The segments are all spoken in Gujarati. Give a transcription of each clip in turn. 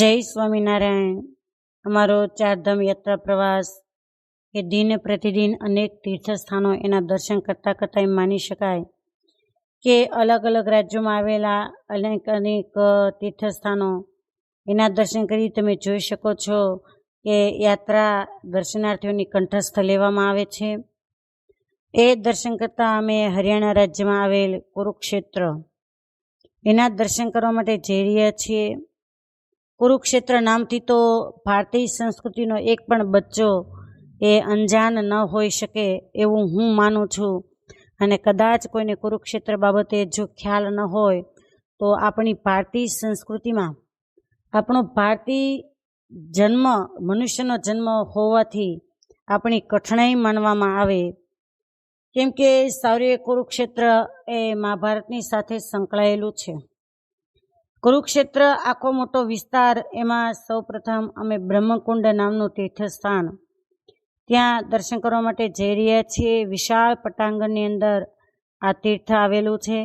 જય સ્વામિનારાયણ। અમારો ચારધામ યાત્રા પ્રવાસ એ દિન પ્રતિદિન અનેક તીર્થસ્થાનો એના દર્શન કરતાં કરતાં એમ માની શકાય કે અલગ અલગ રાજ્યોમાં આવેલા અનેક તીર્થસ્થાનો એના દર્શન કરી તમે જોઈ શકો છો કે યાત્રા દર્શનાર્થીઓની કંઠસ્થ લેવામાં આવે છે। એ દર્શન કરતાં અમે હરિયાણા રાજ્યમાં આવેલ કુરુક્ષેત્ર એના દર્શન કરવા માટે જઈ રહ્યા છીએ। કુરુક્ષેત્ર નામથી તો ભારતીય સંસ્કૃતિનો એક પણ બચ્ચો એ અંજાન ન હોઈ શકે એવું હું માનું છું। અને કદાચ કોઈને કુરુક્ષેત્ર બાબતે જો ખ્યાલ ન હોય તો આપણી ભારતીય સંસ્કૃતિમાં આપણો ભારતીય જન્મ મનુષ્યનો જન્મ હોવાથી આપણી કઠણાઈ માનવામાં આવે, કેમ કે શૌર્ય કુરુક્ષેત્ર એ મહાભારતની સાથે સંકળાયેલું છે। કુરુક્ષેત્ર આખો મોટો વિસ્તાર, એમાં સૌપ્રથમ અમે બ્રહ્મકુંડ નામનું તીર્થસ્થાન ત્યાં દર્શન કરવા માટે જઈ રહ્યા છીએ। વિશાળ પટાંગણની અંદર આ તીર્થ આવેલું છે।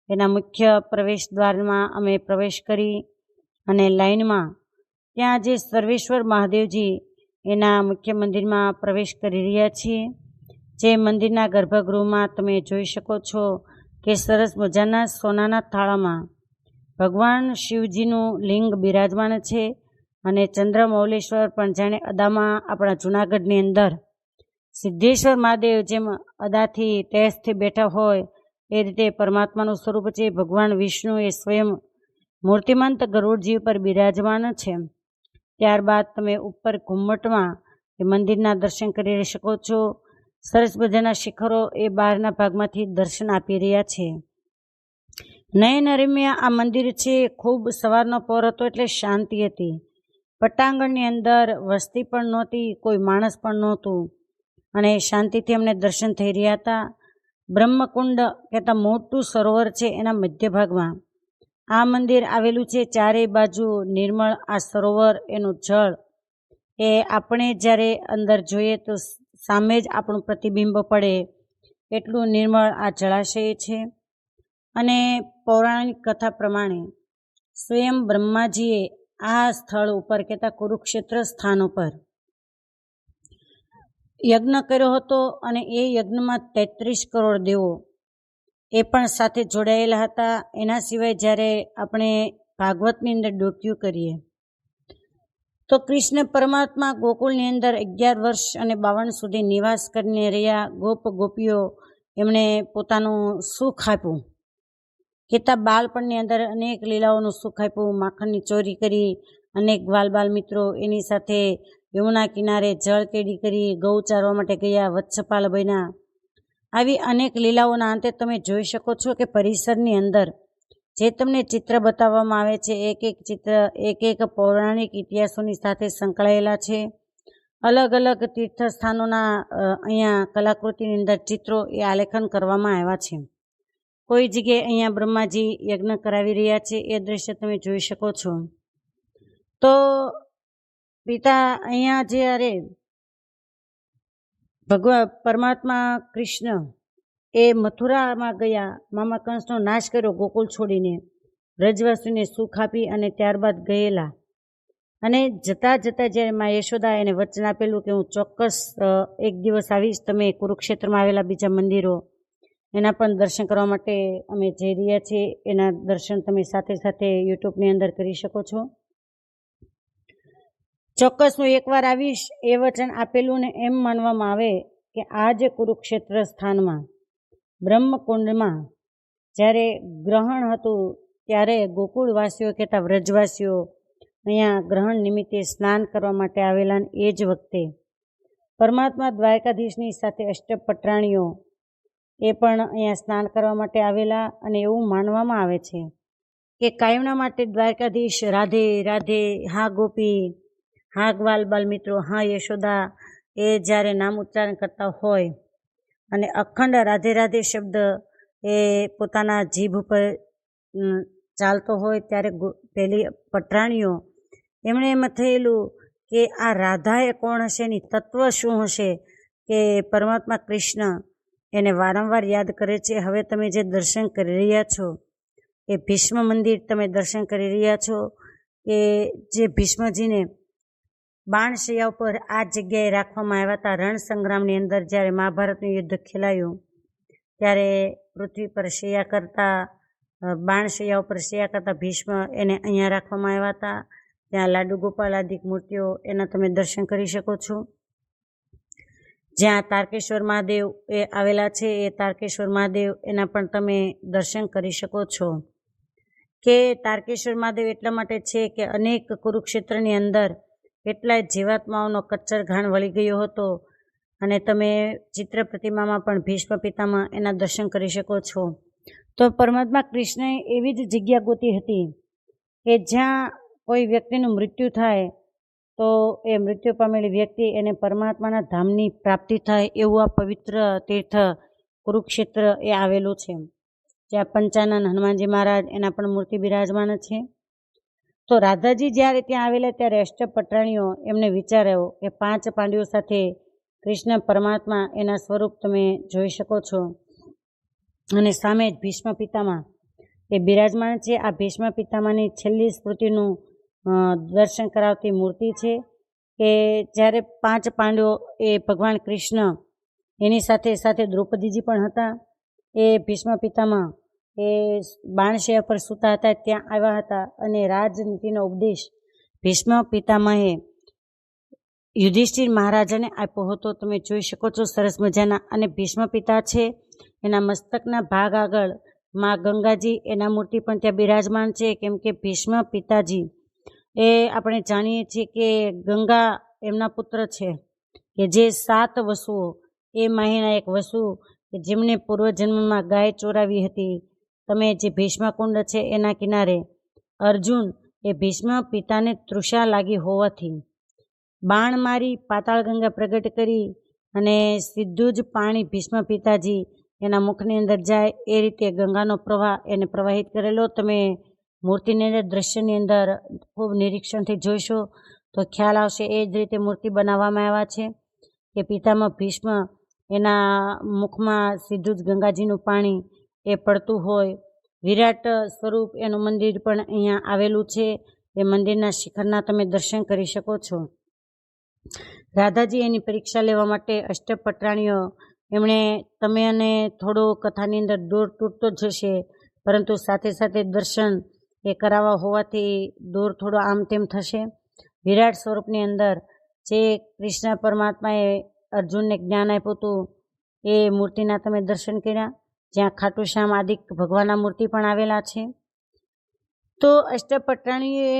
એના મુખ્ય પ્રવેશ દ્વારમાં અમે પ્રવેશ કરી અને લાઈનમાં ત્યાં જે સર્વેશ્વર મહાદેવજી એના મુખ્ય મંદિરમાં પ્રવેશ કરી રહ્યા છીએ। જે મંદિરના ગર્ભગૃહમાં તમે જોઈ શકો છો કે સરસ મજાના સોનાના થાળામાં ભગવાન શિવજીનું લિંગ બિરાજમાન છે અને ચંદ્રમૌલેશ્વર પણ જાણે અદામાં આપણા જૂનાગઢની અંદર સિદ્ધેશ્વર મહાદેવ જેમ અદાથી તેજથી બેઠા હોય એ રીતે પરમાત્માનું સ્વરૂપ છે। ભગવાન વિષ્ણુ એ સ્વયં મૂર્તિમંત ગરુડજી ઉપર બિરાજમાન છે। ત્યારબાદ તમે ઉપર ઘુમ્મટમાં એ મંદિરના દર્શન કરી શકો છો। સરસ મજાના શિખરો એ બહારના ભાગમાંથી દર્શન આપી રહ્યા છે। નયનરમ્ય આ મંદિર છે। ખૂબ સવારનો પહોર હતો એટલે શાંતિ હતી। પટાંગણની અંદર વસ્તી પણ નહોતી, કોઈ માણસ પણ નહોતું અને શાંતિથી અમને દર્શન થઈ રહ્યા હતા। બ્રહ્મકુંડ કહેતા મોટું સરોવર છે, એના મધ્ય ભાગમાં આ મંદિર આવેલું છે। ચારેય બાજુ નિર્મળ આ સરોવર, એનું જળ એ આપણે જ્યારે અંદર જોઈએ તો સામે જ આપણું પ્રતિબિંબ પડે એટલું નિર્મળ આ જળાશય છે। અને પૌરાણિક કથા પ્રમાણે સ્વયં બ્રહ્માજીએ આ સ્થળ ઉપર કહેતા કુરુક્ષેત્ર સ્થાન ઉપર યજ્ઞ કર્યો હતો અને એ યજ્ઞમાં 33 કરોડ દેવો એ પણ સાથે જોડાયેલા હતા। એના સિવાય જ્યારે આપણે ભાગવતની અંદર ડોક્યું કરીએ તો કૃષ્ણ પરમાત્મા ગોકુળની અંદર 11 વર્ષ અને 52 સુધી નિવાસ કરીને રહ્યા। ગોપ ગોપીઓ એમણે પોતાનું સુખ આપ્યું, કહેતા બાળપણની અંદર અનેક લીલાઓનું સુખ આપ્યું। માખણની ચોરી કરી, અનેક ગ્વાલ બાલ મિત્રો એની સાથે યમુના કિનારે જળ કેડી કરી, ગૌ ચારવા માટે ગયા, વત્સપાલ બન્યા। આવી અનેક લીલાઓના અંતે તમે જોઈ શકો છો કે પરિસરની અંદર જે તમને ચિત્ર બતાવવામાં આવે છે, એક એક ચિત્ર એક એક પૌરાણિક ઇતિહાસોની સાથે સંકળાયેલા છે। અલગ અલગ તીર્થસ્થાનોના અહીંયા કલાકૃતિની અંદર ચિત્રો એ આલેખન કરવામાં આવ્યા છે। કોઈ જગ્યાએ અહીંયા બ્રહ્માજી યજ્ઞ કરાવી રહ્યા છે, એ દ્રશ્ય તમે જોઈ શકો છો। તો પિતા અહીંયા જ્યારે ભગવાન પરમાત્મા કૃષ્ણ એ મથુરામાં ગયા, મામા કંસનો નાશ કર્યો ગોકુળ છોડીને, વ્રજવાસીને સુખ આપી અને ત્યારબાદ ગયેલા અને જતાં જતાં જ્યારે મા યશોદા એને વચન આપેલું કે હું ચોક્કસ એક દિવસ આવીશ, તમે કુરુક્ષેત્રમાં આવેલા બીજા મંદિરો એના પણ દર્શન કરવા માટે અમે જઈ રહ્યા છીએ। એના દર્શન તમે સાથે સાથે યુટ્યુબની અંદર કરી શકો છો। ચોક્કસ હું એકવાર આવીશ એ વચન આપેલું ને એમ માનવામાં આવે કે આ જે કુરુક્ષેત્ર સ્થાનમાં બ્રહ્મકુંડમાં જ્યારે ગ્રહણ હતું ત્યારે ગોકુળવાસીઓ કહેતા વ્રજવાસીઓ અહીંયા ગ્રહણ નિમિત્તે સ્નાન કરવા માટે આવેલા। એ જ વખતે પરમાત્મા દ્વારકાધીશની સાથે અષ્ટપટરાણીઓ એ પણ અહીંયા સ્નાન કરવા માટે આવેલા અને એવું માનવામાં આવે છે કે કાયમના માટે દ્વારકાધીશ રાધે રાધે, હા ગોપી, હા ગ્વાલ બાલ મિત્રો, હા યશોદા એ જ્યારે નામ ઉચ્ચારણ કરતા હોય અને અખંડ રાધે રાધે શબ્દ એ પોતાના જીભ ઉપર ચાલતો હોય ત્યારે પેલી પટરાણીઓ એમણે એમ થયેલું કે આ રાધા એ કોણ હશે, એની તત્વ શું હશે કે પરમાત્મા કૃષ્ણ એને વારંવાર યાદ કરે છે। હવે તમે જે દર્શન કરી રહ્યા છો એ ભીષ્મ મંદિર તમે દર્શન કરી રહ્યા છો। કે જે ભીષ્મજીને બાણશૈયા ઉપર આ જગ્યાએ રાખવામાં આવ્યા હતા. રણ સંગ્રામની અંદર જ્યારે મહાભારતનું યુદ્ધ ખેલાયું ત્યારે પૃથ્વી પર શૈયા કરતા, બાણશૈયા ઉપર શૈયા કરતા ભીષ્મ એને અહીંયા રાખવામાં આવ્યા હતા. ત્યાં લાડુ ગોપાલ આદિક મૂર્તિઓ એના તમે દર્શન કરી શકો છો. જ્યાં તારકેશ્વર મહાદેવ એ આવેલા છે, એ તારકેશ્વર મહાદેવ એના પણ તમે દર્શન કરી શકો છો. કે તારકેશ્વર મહાદેવ એટલા માટે છે કે અનેક કુરુક્ષેત્રની અંદર કેટલાય જીવાત્માઓનો કચ્છર ઘાણ વળી ગયો હતો અને તમે ચિત્ર પ્રતિમામાં પણ ભીષ્મ પિતામહ એના દર્શન કરી શકો છો. તો પરમાત્મા કૃષ્ણએ એવી જ જગ્યા ગોતી હતી કે જ્યાં કોઈ વ્યક્તિનું મૃત્યુ થાય તો એ મૃત્યુ પામેલી વ્યક્તિ એને પરમાત્માના ધામની પ્રાપ્તિ થાય એવું આ પવિત્ર તીર્થ કુરુક્ષેત્ર એ આવેલું છે. જ્યાં પંચાનન હનુમાનજી મહારાજ એના પણ મૂર્તિ બિરાજમાન છે. તો રાધાજી જ્યારે ત્યાં આવેલા ત્યારે અષ્ટપટરાણીઓ એમને વિચાર આવ્યો કે 5 પાંડવો સાથે કૃષ્ણ પરમાત્મા એના સ્વરૂપ તમે જોઈ શકો છો અને સામે જ ભીષ્મ પિતામહ એ બિરાજમાન છે. આ ભીષ્મ પિતામહની છેલ્લી સ્મૃતિનું દર્શન કરાવતી મૂર્તિ છે કે જ્યારે 5 પાંડવો એ ભગવાન કૃષ્ણ એની સાથે સાથે દ્રૌપદીજી પણ હતા. એ ભીષ્મ પિતામહ એ બાણશૈયા પર સૂતા હતા ત્યાં આવ્યા હતા અને રાજનીતિનો ઉપદેશ ભીષ્મ પિતામહે યુધિષ્ઠિર મહારાજાને આપ્યો હતો. તમે જોઈ શકો છો સરસ મજાના. અને ભીષ્મ પિતા છે એના મસ્તકના ભાગ આગળ માં ગંગાજી એના મૂર્તિ પણ ત્યાં બિરાજમાન છે. કેમ કે ભીષ્મ પિતાજી એ આપણે જાણીએ છીએ કે ગંગા એમના પુત્ર છે કે જે 7 વસુઓ એ માહીના એક વસુ કે જેમને પૂર્વજન્મમાં ગાય ચોરાવી હતી. તમે જે ભીષ્મકુંડ છે એના કિનારે અર્જુન એ ભીષ્મ પિતાને તૃષા લાગી હોવાથી બાણ મારી પાતાળ ગંગા પ્રગટ કરી અને સીધું જ પાણી ભીષ્મ પિતાજી એના મુખની અંદર જાય એ રીતે ગંગાનો પ્રવાહ એને પ્રવાહિત કરેલો. તમે મૂર્તિની અંદર દ્રશ્યની અંદર ખૂબ નિરીક્ષણથી જોઈશો તો ખ્યાલ આવશે. એ જ રીતે મૂર્તિ બનાવવામાં આવ્યા છે કે પિતામહ ભીષ્મ એના મુખમાં સીધું જ ગંગાજીનું પાણી એ પડતું હોય. વિરાટ સ્વરૂપ એનું મંદિર પણ અહીંયા આવેલું છે. એ મંદિરના શિખરના તમે દર્શન કરી શકો છો. રાધાજી એની પરીક્ષા લેવા માટે અષ્ટપટરાણીઓ એમણે તમે અને થોડો કથાની અંદર દોર તૂટતો જ જશે, પરંતુ સાથે સાથે દર્શન એ કરાવવા હોવાથી દોર થોડો આમ તેમ થશે. વિરાટ સ્વરૂપની અંદર જે કૃષ્ણ પરમાત્માએ અર્જુનને જ્ઞાન આપ્યું હતું એ મૂર્તિના તમે દર્શન કર્યા. જ્યાં ખાટુ શ્યામ આદિક ભગવાનના મૂર્તિ પણ આવેલા છે. તો અષ્ટપટરાણીએ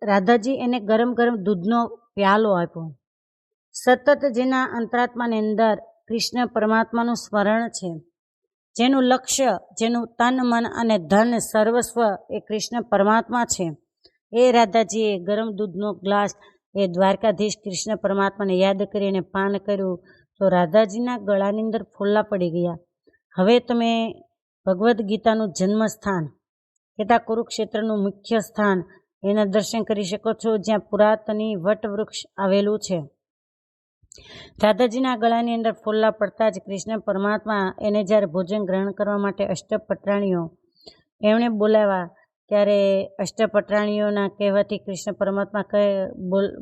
રાધાજી એને ગરમ ગરમ દૂધનો પ્યાલો આપ્યો. સતત જેના અંતરાત્માની અંદર કૃષ્ણ પરમાત્માનું સ્મરણ છે, જેનું લક્ષ્ય, જેનું તન મન અને ધન સર્વસ્વ એ કૃષ્ણ પરમાત્મા છે, એ રાધાજીએ ગરમ દૂધનો ગ્લાસ એ દ્વારકાધીશ કૃષ્ણ પરમાત્માને યાદ કરીને પાન કર્યું તો રાધાજીના ગળાની અંદર ફોલ્લા પડી ગયા. હવે તમે ભગવદ્ ગીતાનું જન્મસ્થાન તથા કુરુક્ષેત્રનું મુખ્ય સ્થાન એના દર્શન કરી શકો છો, જ્યાં પુરાતની વટવૃક્ષ આવેલું છે. રાધાજીના ગળાની અંદર ફોલ્લા પડતા જ કૃષ્ણ પરમાત્મા એને જ્યારે ભોજન ગ્રહણ કરવા માટે અષ્ટપટરાણીઓ એમણે બોલાવ્યા ત્યારે અષ્ટપટરાણીઓના કહેવાથી કૃષ્ણ પરમાત્મા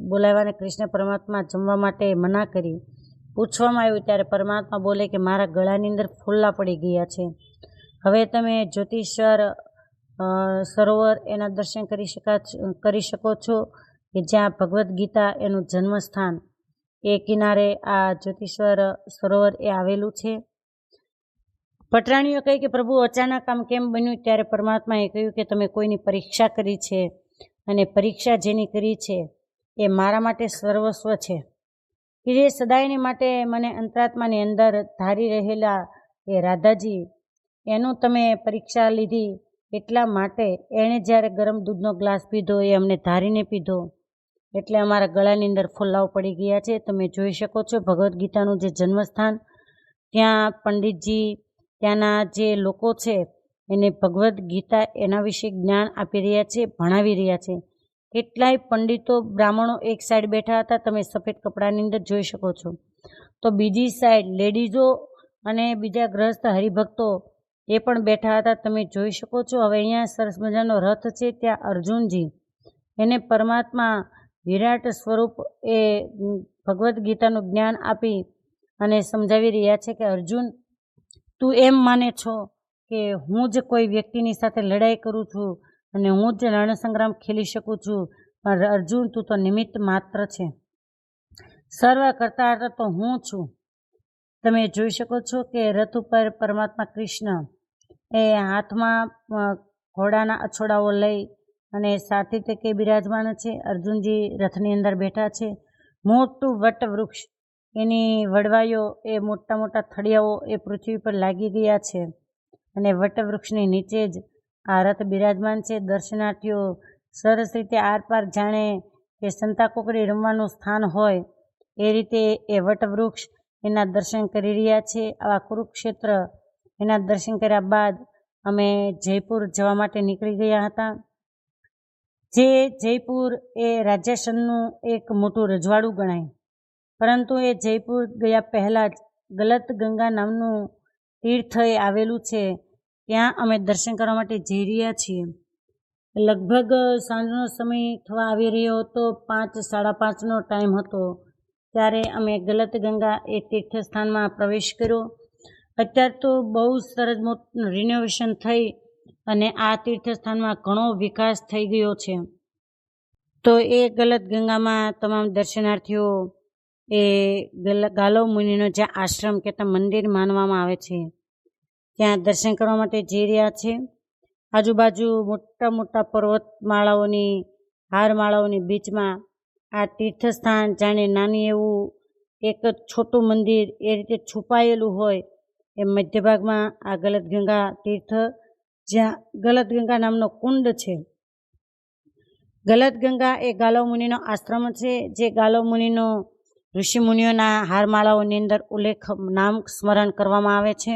બોલાવ્યાને કૃષ્ણ પરમાત્મા જમવા માટે મના કરી. પૂછવામાં આવ્યું ત્યારે પરમાત્મા બોલે કે મારા ગળાની અંદર ફોલ્લા પડી ગયા છે. હવે તમે જ્યોતિષર સરોવર એના દર્શન કરી શકો છો કે જ્યાં ભગવદ્ ગીતા એનું જન્મસ્થાન એ કિનારે આ જ્યોતિષર સરોવર એ આવેલું છે. પટરાણીઓ કહે કે પ્રભુ અચાનક આમ કેમ બન્યું? ત્યારે પરમાત્માએ કહ્યું કે તમે કોઈની પરીક્ષા કરી છે અને પરીક્ષા જેની કરી છે એ મારા માટે સર્વસ્વ છે, કે જે સદાયને માટે મને અંતરાત્માની અંદર ધારી રહેલા એ રાધાજી એનું તમે પરીક્ષા લીધી. એટલા માટે એણે જ્યારે ગરમ દૂધનો ગ્લાસ પીધો એ અમને ધારીને પીધો એટલે અમારા ગળાની અંદર ફોલ્લાઓ પડી ગયા છે. તમે જોઈ શકો છો ભગવદ્ ગીતાનું જે જન્મસ્થાન, ત્યાં પંડિતજી ત્યાંના જે લોકો છે એને ભગવદ્ ગીતા એના વિશે જ્ઞાન આપી રહ્યા છે, ભણાવી રહ્યા છે. કેટલાય પંડિતો બ્રાહ્મણો એક સાઈડ બેઠા હતા, તમે સફેદ કપડાની અંદર જોઈ શકો છો. તો બીજી સાઈડ લેડીઝો અને બીજા ગ્રસ્ત હરિભક્તો એ પણ બેઠા હતા, તમે જોઈ શકો છો. હવે અહીંયા સરસ મજાનો રથ છે, ત્યાં અર્જુનજી એને પરમાત્મા વિરાટ સ્વરૂપ એ ભગવદ્ ગીતાનું જ્ઞાન આપી અને સમજાવી રહ્યા છે કે અર્જુન, તું એમ માને છો કે હું જ કોઈ વ્યક્તિની સાથે લડાઈ કરું છું અને હું જ રણસંગ્રામ ખેલી શકું છું, પણ અર્જુન તું તો નિમિત્ત માત્ર છે, સર્વ કરતા હતા તો હું છું. તમે જોઈ શકો છો કે રથ ઉપર પરમાત્મા કૃષ્ણ એ હાથમાં ઘોડાના અછોડાઓ લઈ અને સારથી તરીકે બિરાજમાન છે. અર્જુનજી રથની અંદર બેઠા છે. મોટું વટવૃક્ષ, એની વડવાઈઓ એ મોટા મોટા થડિયાઓ એ પૃથ્વી પર લાગી ગયા છે અને વટવૃક્ષની નીચે જ આ રથ બિરાજમાન છે. દર્શનાર્થીઓ સરસ રીતે આરપાર જાણે કે સંતાકુકડી રમવાનું સ્થાન હોય એ રીતે એ વટવૃક્ષ એના દર્શન કરી રહ્યા છે. આવા કુરુક્ષેત્ર એના દર્શન કર્યા બાદ અમે જયપુર જવા માટે નીકળી ગયા હતા. જે જયપુર એ રાજ્યાસનનું એક મોટું રજવાડું ગણાય, પરંતુ એ જયપુર ગયા પહેલાં જ ગલત ગંગા નામનું તીર્થ એ આવેલું છે. ત્યાં અમે દર્શન કરવા માટે જઈ રહ્યા છીએ. લગભગ સાંજનો સમય થવા આવી રહ્યો હતો, 5, 5:30નો ટાઈમ હતો. ત્યારે અમે ગલત ગંગા એ તીર્થસ્થાનમાં પ્રવેશ કર્યો. અત્યારે તો બહુ સરસ મોટું રિનોવેશન થઈ અને આ તીર્થસ્થાનમાં ઘણો વિકાસ થઈ ગયો છે. તો એ ગલત ગંગામાં તમામ દર્શનાર્થીઓ એ ગાલો મુનિનો જ્યાં આશ્રમ કહેતા મંદિર માનવામાં આવે છે ત્યાં દર્શન કરવા માટે જઈ રહ્યા છે. આજુબાજુ મોટા મોટા પર્વતમાળાઓની હારમાળાઓની બીચમાં આ તીર્થસ્થાન જાણે નાની એવું એક છોટું મંદિર એ રીતે છુપાયેલું હોય એ મધ્ય ભાગમાં આ ગલત ગંગા તીર્થ, જ્યાં ગલત ગંગા નામનો કુંડ છે. ગલત ગંગા એ ગાલો મુનિનો આશ્રમ છે, જે ગાલો મુનિનો ઋષિમુનિઓના હારમાળાઓની અંદર ઉલ્લેખ નામ સ્મરણ કરવામાં આવે છે.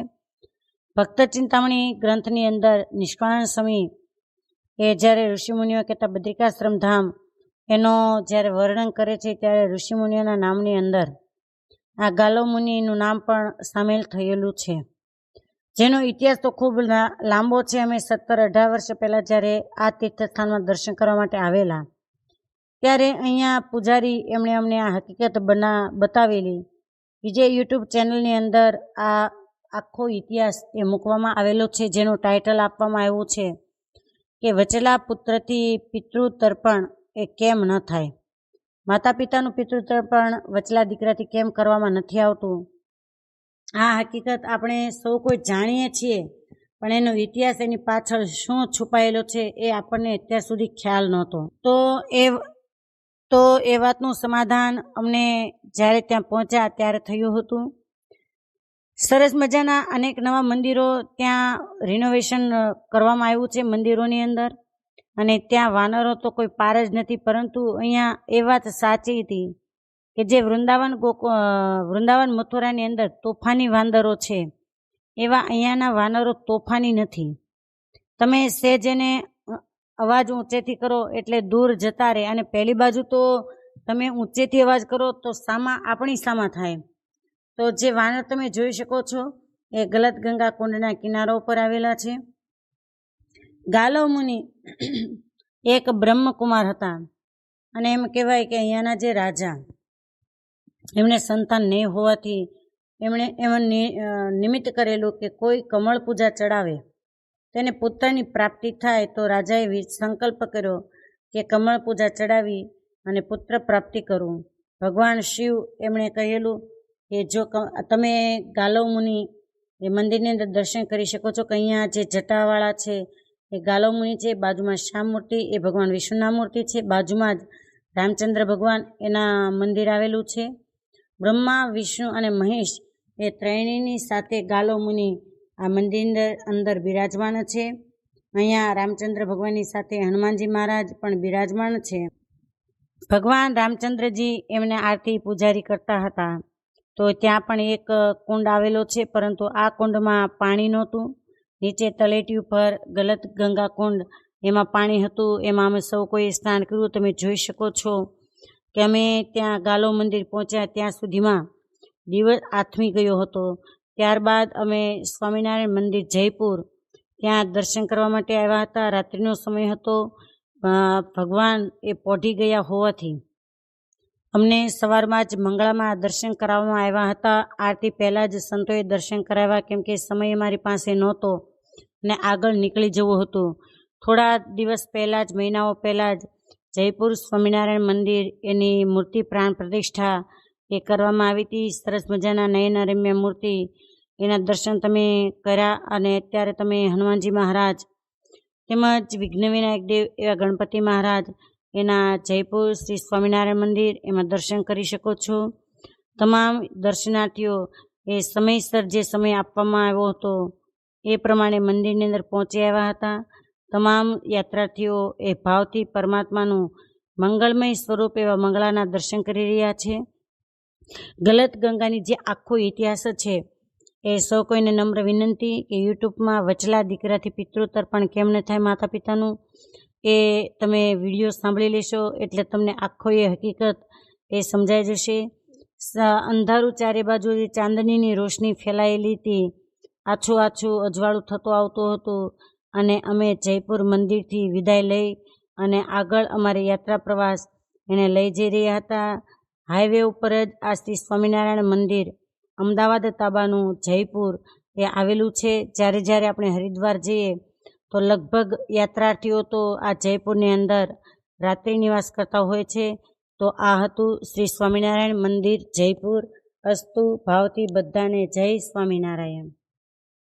ભક્ત ચિંતામણી ગ્રંથની અંદર નિષ્કાળ સ્વામી એ જ્યારે ઋષિમુનિઓ કહેતા બદ્રિકાશ્રમ ધામ એનો જ્યારે વર્ણન કરે છે ત્યારે ઋષિમુનિઓના નામની અંદર આ ગાલો મુનિનું નામ પણ સામેલ થયેલું છે, જેનો ઇતિહાસ તો ખૂબ લાંબો છે. અમે 17-18 વર્ષ પહેલાં જ્યારે આ તીર્થસ્થાનમાં દર્શન કરવા માટે આવેલા ત્યારે અહીંયા પૂજારી એમણે અમને આ હકીકત બતાવેલી. બીજે યુટ્યુબ ચેનલની અંદર આ આખો ઇતિહાસ એ મૂકવામાં આવેલો છે, જેનું ટાઇટલ આપવામાં આવ્યું છે કે વચેલા પુત્રથી પિતૃતર્પણ એ કેમ ન થાય. માતા પિતાનું પિતૃતર્પણ વચલા દીકરાથી કેમ કરવામાં નથી આવતું. આ હકીકત આપણે સૌ કોઈ જાણીએ છીએ, પણ એનો ઇતિહાસ એની પાછળ શું છુપાયેલો છે એ આપણને અત્યાર સુધી ખ્યાલ નહોતો. તો એ વાતનું સમાધાન અમને જ્યારે ત્યાં પહોંચ્યા ત્યારે થયું હતું. સરસ મજાના અનેક નવા મંદિરો ત્યાં રિનોવેશન કરવામાં આવ્યું છે મંદિરોની અંદર, અને ત્યાં વાનરો તો કોઈ પાર જ નથી. પરંતુ અહીંયા એ વાત સાચી હતી કે જે વૃંદાવન મથુરાની અંદર તોફાની વાંદરો છે, એવા અહીંયાના વાનરો તોફાની નથી. તમે સહેજ એને અવાજ ઊંચેથી કરો એટલે દૂર જતા રહે, અને પહેલી બાજુ તો તમે ઊંચેથી અવાજ કરો તો આપણી સામા થાય. તો જે વાનર તમે જોઈ શકો છો એ ગલત ગંગા કુંડના કિનારા ઉપર આવેલા છે. ગાલો મુનિ એક બ્રહ્મકુમાર હતા, અને એમ કહેવાય કે અહીંયાના જે રાજા એમને સંતાન નહીં હોવાથી એમણે નિમિત્ત કરેલું કે કોઈ કમળ પૂજા ચડાવે તેને પુત્રની પ્રાપ્તિ થાય. તો રાજાએ સંકલ્પ કર્યો કે કમળ પૂજા ચડાવી અને પુત્ર પ્રાપ્તિ કરું. ભગવાન શિવ એમણે કહેલું કે જો તમે ગાલો મુનિ એ મંદિરની અંદર દર્શન કરી શકો છો કે અહીંયા જે જટાવાળા છે એ ગાલો મુનિ છે, બાજુમાં શ્યામ મૂર્તિ એ ભગવાન વિષ્ણુના મૂર્તિ છે, બાજુમાં જ રામચંદ્ર ભગવાન એના મંદિર આવેલું છે. બ્રહ્મા, વિષ્ણુ અને મહેશ એ ત્રણેયની સાથે ગાલો મુનિ આ મંદિરની અંદર બિરાજમાન છે. અહીંયા રામચંદ્ર ભગવાનની સાથે હનુમાનજી મહારાજ પણ બિરાજમાન છે. ભગવાન રામચંદ્રજી એમને આરતી પૂજારી કરતા હતા. તો ત્યાં પણ એક કુંડ આવેલો છે, પરંતુ આ કુંડમાં પાણી નહોતું. નીચે તળેટી ઉપર ગલત ગંગા કુંડ એમાં પાણી હતું. એમાં અમે સૌ કોઈ સ્નાન કર્યું. તમે જોઈ શકો છો કે અમે ત્યાં ગાલો મંદિર પહોંચ્યા ત્યાં સુધીમાં દિવસ આથમી ગયો હતો. ત્યારબાદ અમે સ્વામિનારાયણ મંદિર જયપુર ત્યાં દર્શન કરવા માટે આવ્યા હતા. રાત્રિનો સમય હતો. ભગવાન એ પહોંચી ગયા હોવાથી અમને સવારમાં જ મંગળામાં દર્શન કરાવવામાં આવ્યા હતા. આરતી પહેલાં જ સંતોએ દર્શન કરાવ્યા, કેમ કે સમય મારી પાસે નહોતો અને આગળ નીકળી જવું હતું. થોડા દિવસ પહેલાં જ, મહિનાઓ પહેલાં જ જયપુર સ્વામિનારાયણ મંદિર એની મૂર્તિ પ્રાણ પ્રતિષ્ઠા એ કરવામાં આવી હતી. સરસ મજાના નયનરમ્ય મૂર્તિ, એના દર્શન તમે કર્યા. અને અત્યારે તમે હનુમાનજી મહારાજ તેમજ વિઘ્નવિનાયક દેવ એવા ગણપતિ મહારાજ એના જયપુર શ્રી સ્વામિનારાયણ મંદિર એમાં દર્શન કરી શકો છો. તમામ દર્શનાર્થીઓ એ સમયસર જે સમય આપવામાં આવ્યો હતો એ પ્રમાણે મંદિરની અંદર પહોંચી આવ્યા હતા. તમામ યાત્રાર્થીઓ એ ભાવથી પરમાત્માનું મંગળમય સ્વરૂપ એવા મંગળાના દર્શન કરી રહ્યા છે. ગલત ગંગાની જે આખો ઇતિહાસ છે એ સૌ કોઈને નમ્ર વિનંતી કે યુટ્યુબમાં વચલા દીકરાથી પિતૃ તર્પણ કેમ ન થાય માતા પિતાનું, એ તમે વિડીયો સાંભળી લેશો એટલે તમને આખો એ હકીકત એ સમજાઈ જશે. અંધારું ચારે બાજુ ચાંદનીની રોશની ફેલાયેલી હતી, આછું આછું અજવાળું થતું આવતું હતું. અને અમે જયપુર મંદિરથી વિદાય લઈ અને આગળ અમારે યાત્રા પ્રવાસ એને લઈ જઈ રહ્યા હતા. હાઈવે ઉપર જ આ શ્રી સ્વામિનારાયણ મંદિર અમદાવાદ તાબાનું જયપુર એ આવેલું છે. જ્યારે આપણે હરિદ્વાર જઈએ તો લગભગ યાત્રાર્થીઓ તો આ જયપુરની અંદર રાત્રિ નિવાસ કરતા હોય છે. તો આ હતું શ્રી સ્વામિનારાયણ મંદિર જયપુર. અસ્તુ. ભાવથી બધાને જય સ્વામિનારાયણ.